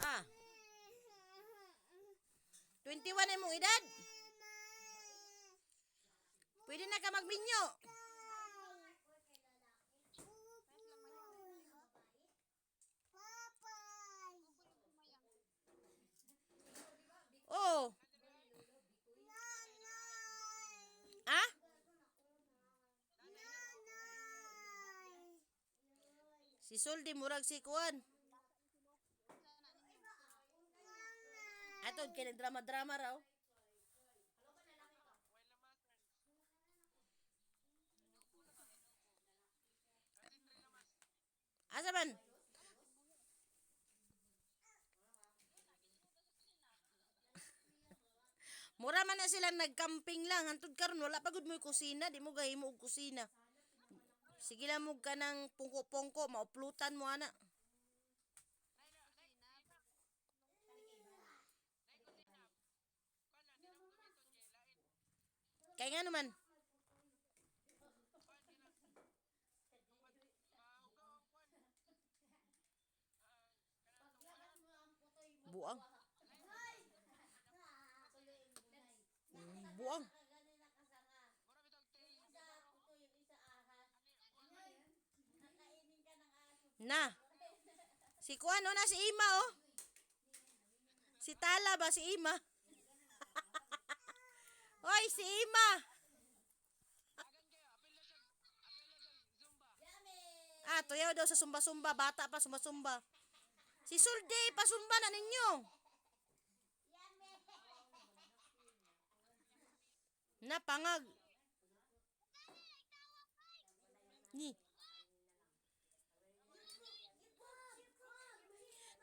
Ah, 21 na mong edad. Pwede na ka magminyo. Oh. Ah? Si Suldi murag si Kuan. Ato kay nagdrama-drama raw. Asa man? Mura man na sila nagcamping lang. Hantod karon wala pagud mo kusina, di mo gahimo og kusina. Sige lang mo ka ng pungko-pungko, mauplutan mo ana. Kaya nga naman. Buang. Buang. Na. Si Kuan na si Ima oh. Si Tala ba si Ima? Hoy, si Ima. Ah, tuyaw daw sa sumba-sumba. Bata pa sumba-sumba. Si Sulde, pasumba na ninyo. Napangag. Ni.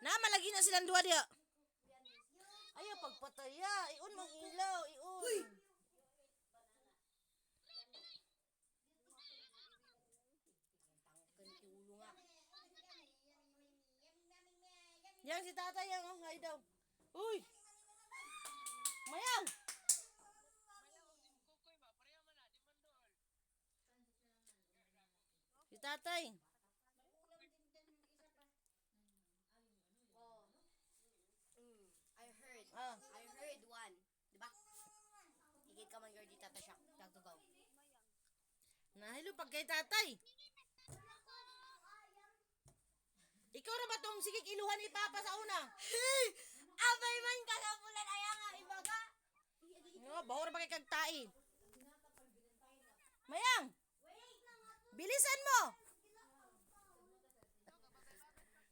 Malagi na silang duwa diya. Ayaw pagpataya. Iun mang ilaw. Iun. Uy. Yang si tatay yang oh, hay daw. Uy. Mayang. Si tatay. I heard one. Diba? Higit ka man girl di tata siya. Tagtugaw. Nahilo pag kay tatay. Ikaw na ba tong sige iluhan ni Papa sa una? Abay man ka sa pulan ayaw nga ibaga. No, bahor ba kay kagtai? Mayang. Bilisan mo.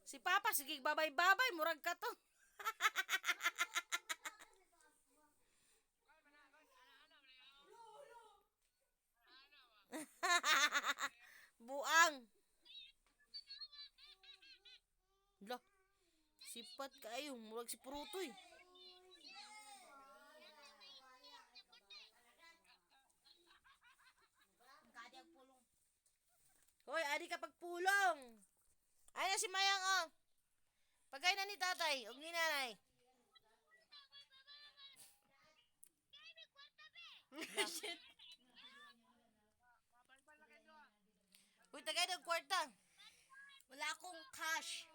Si Papa sige babay-babay murag ka to. Buang. Lah. Sipat kayo, murag si Purutoy. Kadyag pulong. Hoy, adi ka pagpulong. Ay na si Mayang oh. Pagay na ni tatay, og ni nanay. Shit. Uy, tagay ng kwarta. Wala akong cash.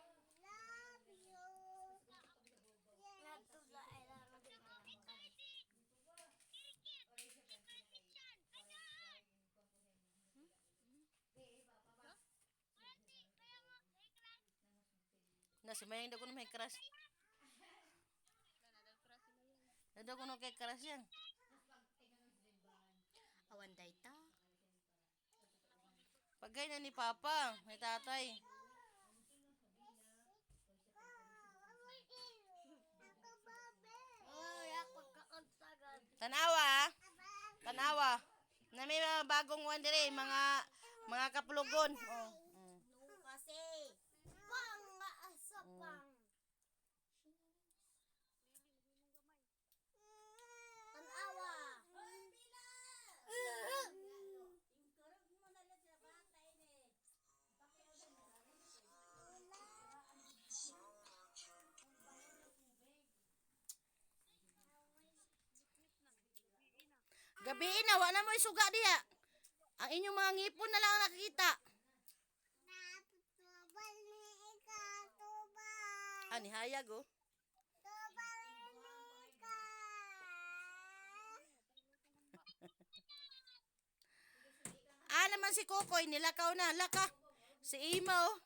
Na si Mayang daw kuno may crush. Daw kuno kay crush yan. Awan day ta. Pagay na ni Papa, may tatay. Ay, ako kakantagad. Tanawa, ah. Tanawa. Na may mga bagong one dire, mga kapulugon. Oh. No kasi. Pang nga asa pang. Tanawa. Gabi na, wala mo isuga diya. Ang inyong mga ngipon na lang ang nakikita. Ani hayag oh. naman si Kokoy, nilakaw na. Laka. Si Ima, oh.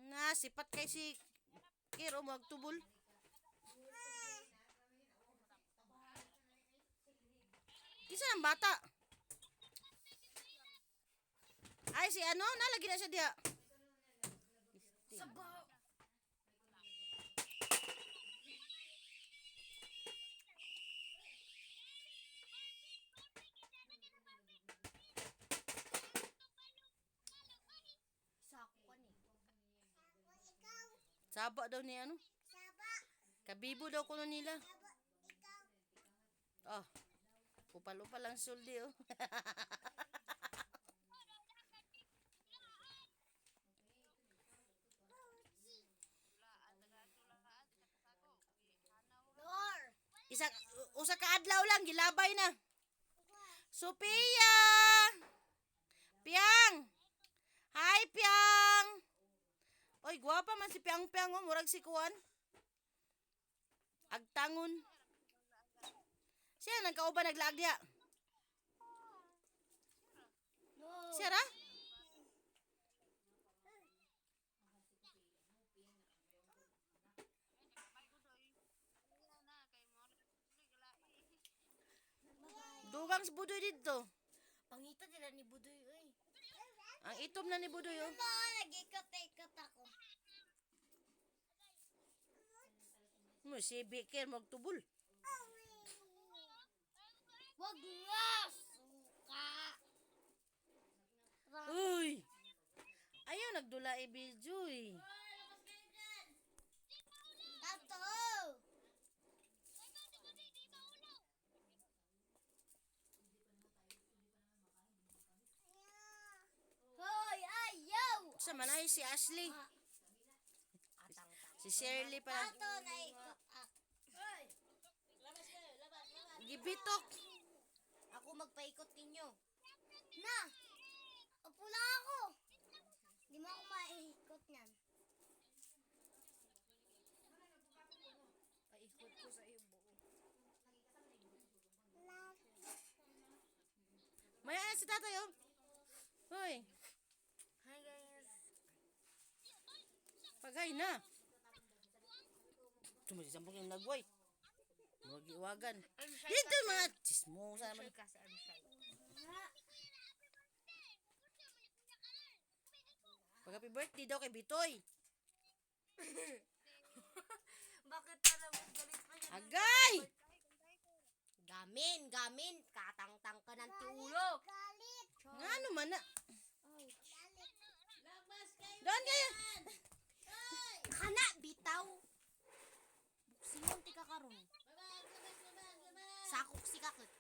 Nga, sipat kay si Kiro, magtubol. Kisa ng bata. Ay, si ano? Nalagi na siya diya. Sabaw. Sako ka ni. Saba daw ni ano? Kabibo daw kuno nila. Oh. Upal-upal lang suldi, oh. Door. Usa ka adlaw lang gilabay na. Sophia! Piang! Hi, Piang! Oy, gwapa man si Piang Piang, oh. Murag si Kuan. Agtangon. Siya nagkauban naglaag diya. No. Siya ra? Dugang si Budoy dito. Pangita nila ni Budoy, oy. Ang itom na ni Budoy, oh. Nag-ikot-ikot ako. Mo si Biker magtubol. Wag nga! Suka! Uy! Ayaw nagdula Biljoy. Tato! Hoy! Ayaw! Sa manay si Ashley. Si Shirley pa. Tato, naikot ako. Gibitok. Ako magpaikot ninyo. Na! Upo lang ako. Di mo ako maikot niyan. Paikot ko sa iyo buo. Maya na si tatay, oh. Hoy, Hi guys. pagay na. Tumasampok yung nagway. Magiwagan. Dito yung mga chismosa naman. Kasi I'm shy. Pag happy birthday daw kay Bitoy. Bakit para mo galit pa niya? Agay! Gamin. Katang-tang ka ng tulo. Galit. Nga ano man na. Doon kayo. Kana, bitaw. Buksingon ti ka karon. Sakok si kakot.